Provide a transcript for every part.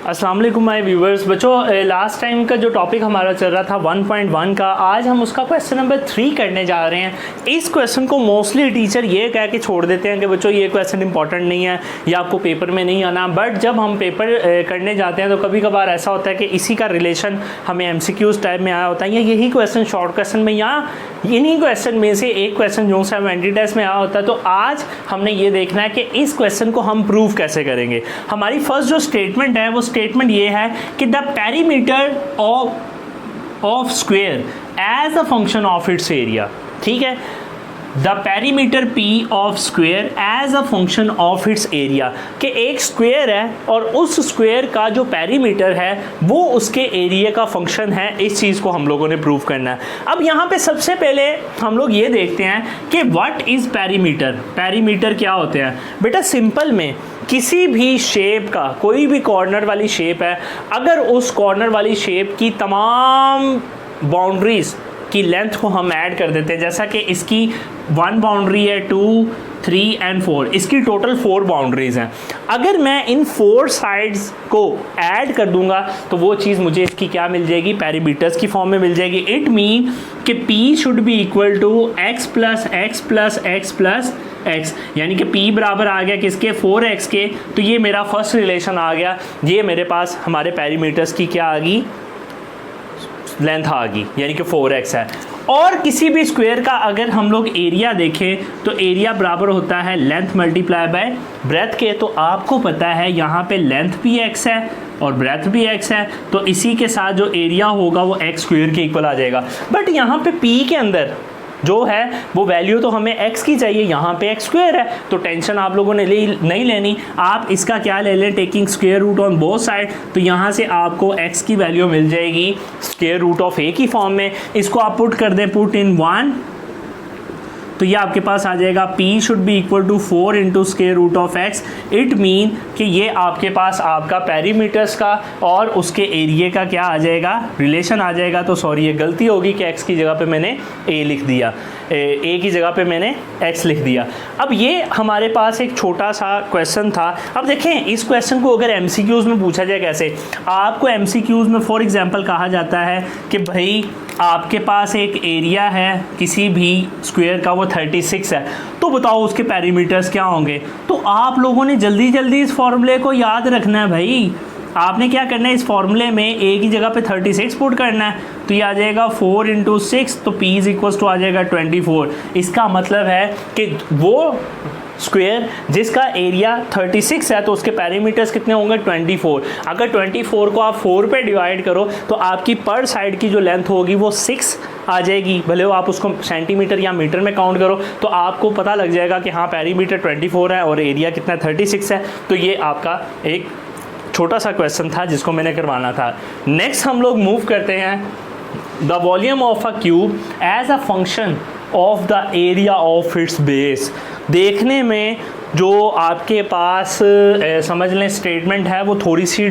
अस्सलाम वालेकुम my viewers. बच्चों, लास्ट टाइम का जो टॉपिक हमारा चल रहा था 1.1 का, आज हम उसका क्वेश्चन नंबर 3 करने जा रहे हैं। इस क्वेश्चन को मोस्टली टीचर ये कह के छोड़ देते हैं कि बच्चों ये क्वेश्चन इंपॉर्टेंट नहीं है या आपको पेपर में नहीं आना, बट जब हम पेपर करने जाते हैं तो कभी कभार ऐसा होता है कि इसी का रिलेशन हमें MCQs टाइप में आया होता है या यही क्वेश्चन शॉर्ट क्वेश्चन में या इन्हीं क्वेश्चन में से एक क्वेश्चन जो सा एंटी टेस्ट में आया होता है। तो आज हमने ये देखना है कि इस क्वेश्चन को हम प्रूव कैसे करेंगे। हमारी फर्स्ट जो स्टेटमेंट है वो स्टेटमेंट ये है कि the perimeter of square as a function of its area. ठीक है, the perimeter P of square as a function of its area, कि एक स्क्वायर है और उस स्क्वायर का जो पेरीमीटर है वो उसके एरिया का फंक्शन है। इस चीज़ को हम लोगों ने प्रूव करना है। अब यहाँ पे सबसे पहले हम लोग ये देखते हैं कि व्हाट इज़ पेरीमीटर। पेरीमीटर क्या होते हैं बेटा? सिंपल में किसी भी शेप का, कोई भी कॉर्नर वाली शेप है, अगर उस कॉर्नर वाली शेप की तमाम बाउंड्रीज़ की लेंथ को हम ऐड कर देते हैं, जैसा कि इसकी 1 बाउंड्री है, 2, 3 एंड 4, इसकी टोटल 4 बाउंड्रीज़ हैं। अगर मैं इन 4 साइड्स को ऐड कर दूंगा तो वो चीज़ मुझे इसकी क्या मिल जाएगी? पेरीमीटर्स की फॉर्म में मिल जाएगी। इट मीन कि P should be equal to x plus x plus x plus x, यानी कि P बराबर आ गया किसके? 4x के। तो ये मेरा फर्स्ट रिलेशन आ गया। ये मेरे पास हमारे पेरीमीटर्स की क्या आ गई? लेंथ आ गई, यानी कि 4x है। और किसी भी स्क्वायर का अगर हम लोग एरिया देखें तो एरिया बराबर होता है लेंथ मल्टीप्लाई बाय ब्रेथ के। तो आपको पता है यहाँ पे लेंथ भी x है और ब्रेथ भी x है, तो इसी के साथ जो एरिया होगा वो x स्क्वायर के इक्वल आ जाएगा। बट यहाँ पे P के अंदर जो है वो वैल्यू तो हमें x की चाहिए, यहाँ पे x स्क्वायर है, तो टेंशन आप लोगों ने नहीं लेनी। आप इसका क्या ले लें? Taking square root on both side. तो यहाँ से आपको x की वैल्यू मिल जाएगी स्क्वायर रूट ऑफ a की फॉर्म में। इसको आप पुट कर दें, पुट इन 1, तो ये आपके पास आ जाएगा P should be equal to 4 into square root of x। It mean कि ये आपके पास आपका पेरीमीटर्स का और उसके एरिया का क्या आ जाएगा? रिलेशन आ जाएगा। तो सॉरी, ये गलती होगी कि x की जगह पे मैंने a लिख दिया, a की जगह पे मैंने x लिख दिया। अब ये हमारे पास एक छोटा सा क्वेश्चन था। अब देखें, इस क्वेश्चन को अगर MCQs में पूछा जाए कैसे, आपको MCQs में फॉर एग्जांपल कहा जाता है कि भाई आपके पास एक एरिया है किसी भी स्क्वायर का, वो 36 है, तो बताओ उसके पेरीमीटर्स क्या होंगे? तो आप लोगों ने जल्दी जल्दी इस फॉर्मूले को याद रखना है भाई। आपने क्या करना है, इस फॉर्मूले में a की जगह पे 36 पुट करना है, तो ये आ जाएगा 4 इंटू 6, तो P इज इक्वल टू आ जाएगा 24। इसका मतलब है कि वो स्क्वायर जिसका एरिया 36 है तो उसके पेरीमीटर्स कितने होंगे? 24। अगर 24 को आप 4 पे डिवाइड करो तो आपकी पर साइड की जो लेंथ होगी वो 6 आ जाएगी। भले वो आप उसको सेंटीमीटर या मीटर में काउंट करो तो आपको पता लग जाएगा कि हाँ, पेरीमीटर 24 है और एरिया कितना 36 है। तो ये आपका एक छोटा सा क्वेश्चन था जिसको मैंने करवाना था। नेक्स्ट हम लोग मूव करते हैं। The volume of a cube as a function of the area of its base. देखने में जो आपके पास समझ लें स्टेटमेंट है वो थोड़ी सी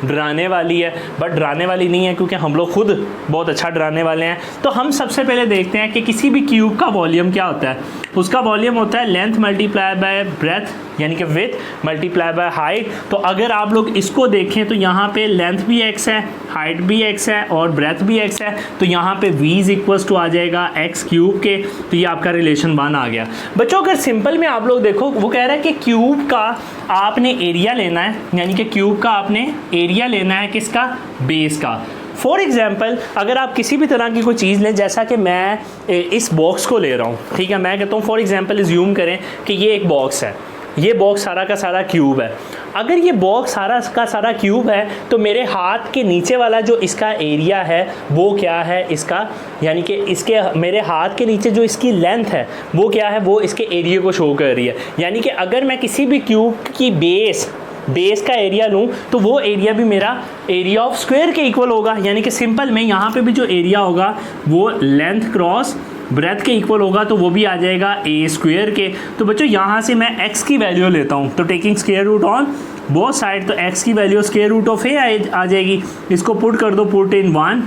डराने वाली है, बट डराने वाली नहीं है क्योंकि हम लोग खुद बहुत अच्छा डराने वाले हैं। तो हम सबसे पहले देखते हैं कि किसी भी क्यूब का वॉल्यूम क्या होता है। उसका वॉल्यूम होता है लेंथ मल्टीप्लाई बाय ब्रेथ, यानी कि विड्थ मल्टीप्लाई बाय हाइट। तो अगर आप लोग इसको देखें तो यहाँ पे लेंथ भी x है, हाइट भी x है और ब्रेथ भी x है, तो यहाँ पे v इज इक्वल्स टू आ जाएगा x क्यूब के। तो ये आपका रिलेशन 1 आ गया। बच्चों, अगर सिंपल में आप लोग देखो, वो कह रहा है कि क्यूब का आपने एरिया लेना है, यानी कि क्यूब का आपने एरिया लेना है किसका? बेस का। फॉर एग्जाम्पल, अगर आप किसी भी तरह की कोई चीज़ लें, जैसा कि मैं इस बॉक्स को ले रहा हूँ, ठीक है, मैं कहता हूँ फॉर एग्जाम्पल ज़ूम करें कि ये एक बॉक्स है, ये बॉक्स सारा का सारा क्यूब है। अगर ये बॉक्स सारा का सारा क्यूब है तो मेरे हाथ के नीचे वाला जो इसका एरिया है वो क्या है इसका, यानी कि इसके मेरे हाथ के नीचे जो इसकी लेंथ है वो क्या है? वो इसके एरिया को शो कर रही है। यानी कि अगर मैं किसी भी क्यूब की बेस का एरिया लूँ तो वो एरिया भी मेरा एरिया ऑफ स्क्वायर के इक्वल होगा। यानी कि सिंपल में यहाँ पे भी जो एरिया होगा वो लेंथ क्रॉस ब्रेथ के इक्वल होगा, तो वो भी आ जाएगा a स्क्वायर के। तो बच्चों, यहाँ से मैं x की वैल्यू लेता हूँ, तो taking square root on both side, तो x की value square root of a आ जाएगी। इसको पुट कर दो, पुट इन 1,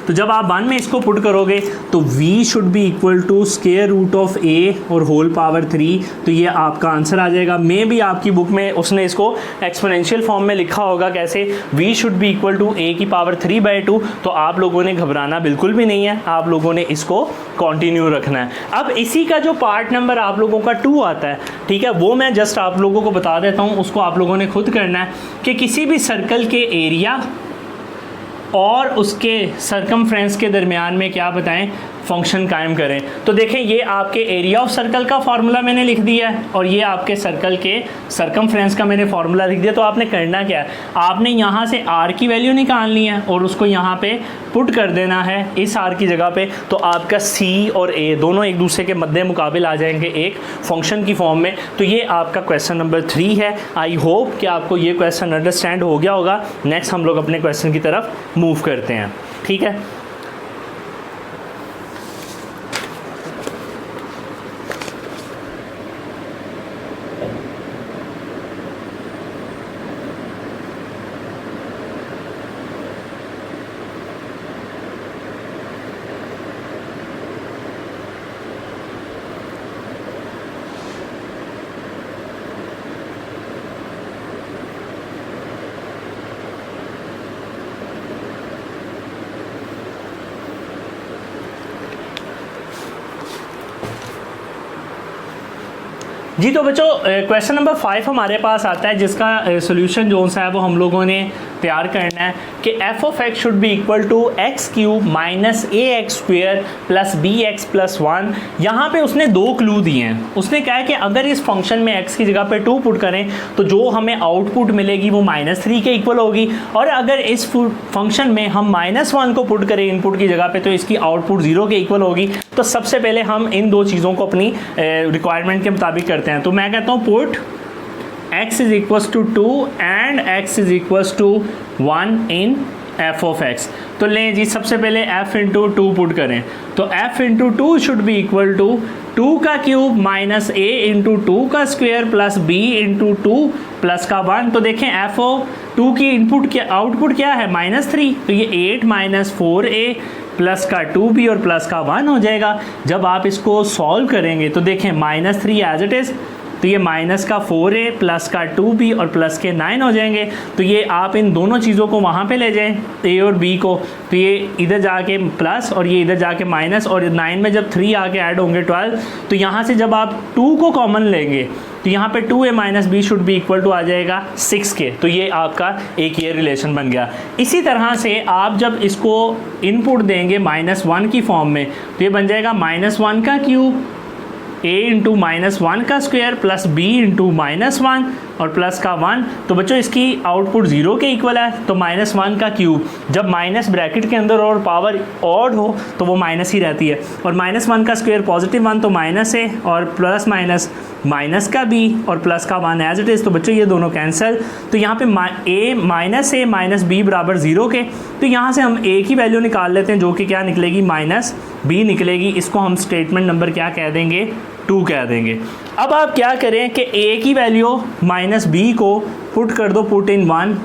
तो जब आप 1 में इसको पुट करोगे तो v should be equal to square root of a और होल पावर 3, तो ये आपका आंसर आ जाएगा। मे भी आपकी बुक में उसने इसको एक्सपोनेंशियल फॉर्म में लिखा होगा कैसे, v should be equal to a की पावर 3/2, तो आप लोगों ने घबराना बिल्कुल भी नहीं है, आप लोगों ने इसको कंटिन्यू रखना है। अब इसी का जो पार्ट नंबर आप लोगों का 2 आता है, ठीक है, वो मैं जस्ट आप लोगों को बता देता हूँ, उसको आप लोगों ने खुद करना है कि किसी भी सर्कल के एरिया और उसके सरकमफ्रेंस के दरमियान में क्या बताएं, फंक्शन कायम करें। तो देखें ये आपके एरिया ऑफ सर्कल का फार्मूला मैंने लिख दिया है और ये आपके सर्कल के सरकमफ्रेंस का मैंने फार्मूला लिख दिया। तो आपने करना क्या है, आपने यहाँ से r की वैल्यू निकालनी है और उसको यहाँ पे पुट कर देना है इस r की जगह पे, तो आपका c और a दोनों एक दूसरे के मद्दे मुकाबिल आ जाएंगे एक फंक्शन की फॉर्म में। तो ये आपका क्वेश्चन नंबर 3 है। आई होप कि आपको ये क्वेश्चन अंडरस्टैंड हो गया होगा। नेक्स्ट हम लोग अपने क्वेश्चन की तरफ मूव करते हैं, ठीक है। जी तो बच्चों क्वेश्चन नंबर 5 हमारे पास आता है, जिसका सोल्यूशन जो सा है वो हम लोगों ने तैयार करना है कि f of x should be equal to x cube minus a x square plus b x plus 1। यहाँ पर उसने 2 क्लू दिए हैं। उसने कहा है कि अगर इस फंक्शन में x की जगह पे 2 पुट करें तो जो हमें आउटपुट मिलेगी वो -3 के इक्वल होगी, और अगर इस फंक्शन में हम -1 को पुट करें इनपुट की जगह पे तो इसकी आउटपुट 0 के इक्वल होगी। तो सबसे पहले हम इन 2 चीज़ों को अपनी रिक्वायरमेंट के मुताबिक करते हैं। तो मैं कहता हूँ put x is equals to 2 and x is equals to 1 in f of x। तो लें जी सबसे पहले f इंटू 2 पुट करें, तो f into 2 should be equal to 2 का क्यूब माइनस a इंटू 2 का square plus b into 2 plus का 1। तो देखें f ऑफ 2 की इनपुट क्या आउटपुट क्या है -3, तो ये 8 माइनस 4a प्लस का 2b और प्लस का 1 हो जाएगा। जब आप इसको सॉल्व करेंगे तो देखें -3 एज इट इज़, तो ये माइनस का 4a प्लस का 2b और प्लस के 9 हो जाएंगे। तो ये आप इन दोनों चीज़ों को वहाँ पे ले जाएं, a और b को, तो ये इधर जाके प्लस और ये इधर जाके माइनस, और 9 में जब 3 आके ऐड होंगे 12, तो यहाँ से जब आप 2 को कॉमन लेंगे तो यहाँ पे 2a minus b should be equal to आ जाएगा 6 के। तो ये आपका एक ये रिलेशन बन गया। इसी तरह से आप जब इसको इनपुट देंगे -1 की फॉर्म में तो ये बन जाएगा -1 का क्यूब a इंटू -1 का स्क्वायर प्लस b इंटू -1 और प्लस का 1। तो बच्चों इसकी आउटपुट 0 के इक्वल है। तो -1 का क्यूब जब माइनस ब्रैकेट के अंदर और पावर ऑड हो तो वो माइनस ही रहती है, और -1 का स्क्वायर +1 तो माइनस है, और प्लस माइनस माइनस का b और प्लस का 1 एज इट इज़। तो बच्चों ये दोनों कैंसिल। तो यहाँ पे a माइनस b बराबर 0 के, तो यहाँ से हम a की वैल्यू निकाल लेते हैं जो कि क्या निकलेगी -b निकलेगी। इसको हम स्टेटमेंट नंबर क्या कह देंगे, 2 कह देंगे। अब आप क्या करें कि a की वैल्यू -b को पुट कर दो, पुट इन 1।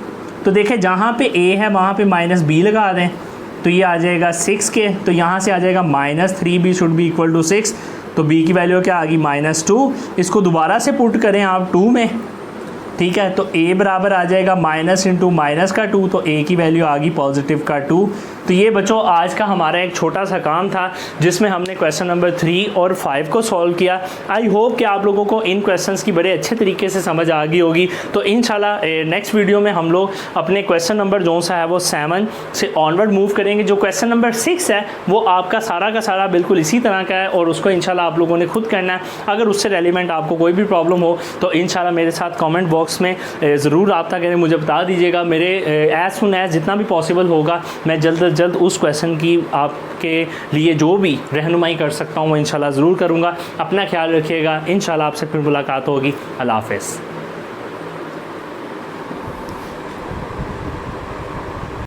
तो देखें जहाँ पे a है वहाँ पे -b लगा दें, तो ये आ जाएगा 6 के। तो यहाँ से आ जाएगा -3b should be equal to 6। तो b की वैल्यू क्या आ गई -2। इसको दोबारा से पुट करें आप 2 में, ठीक है, तो a बराबर आ जाएगा माइनस इंटू माइनस का 2, तो a की वैल्यू आ गई पॉजिटिव का 2। तो ये बच्चों आज का हमारा एक छोटा सा काम था जिसमें हमने क्वेश्चन नंबर 3 और 5 को सॉल्व किया। आई होप कि आप लोगों को इन क्वेश्चंस की बड़े अच्छे तरीके से समझ आ गई होगी। तो इंशाल्लाह नेक्स्ट वीडियो में हम लोग अपने क्वेश्चन नंबर जो सा है वो 7 से ऑनवर्ड मूव करेंगे। जो क्वेश्चन नंबर 6 है वो आपका सारा का सारा बिल्कुल इसी तरह का है और उसको इंशाल्लाह आप लोगों ने खुद करना है। अगर उससे रेलिवेंट आपको कोई भी प्रॉब्लम हो तो इंशाल्लाह मेरे साथ कॉमेंट बॉक्स में ज़रूर रब्ता करें, मुझे बता दीजिएगा। मेरे एज़ सुन एज़ जितना भी पॉसिबल होगा मैं जल्द अज जल्द उस क्वेश्चन की आपके लिए जो भी रहनुमाई कर सकता हूँ वो इंशाल्लाह ज़रूर करूँगा। अपना ख्याल रखिएगा, इंशाल्लाह आपसे फिर मुलाकात होगी। अल्लाह हाफ़िज़।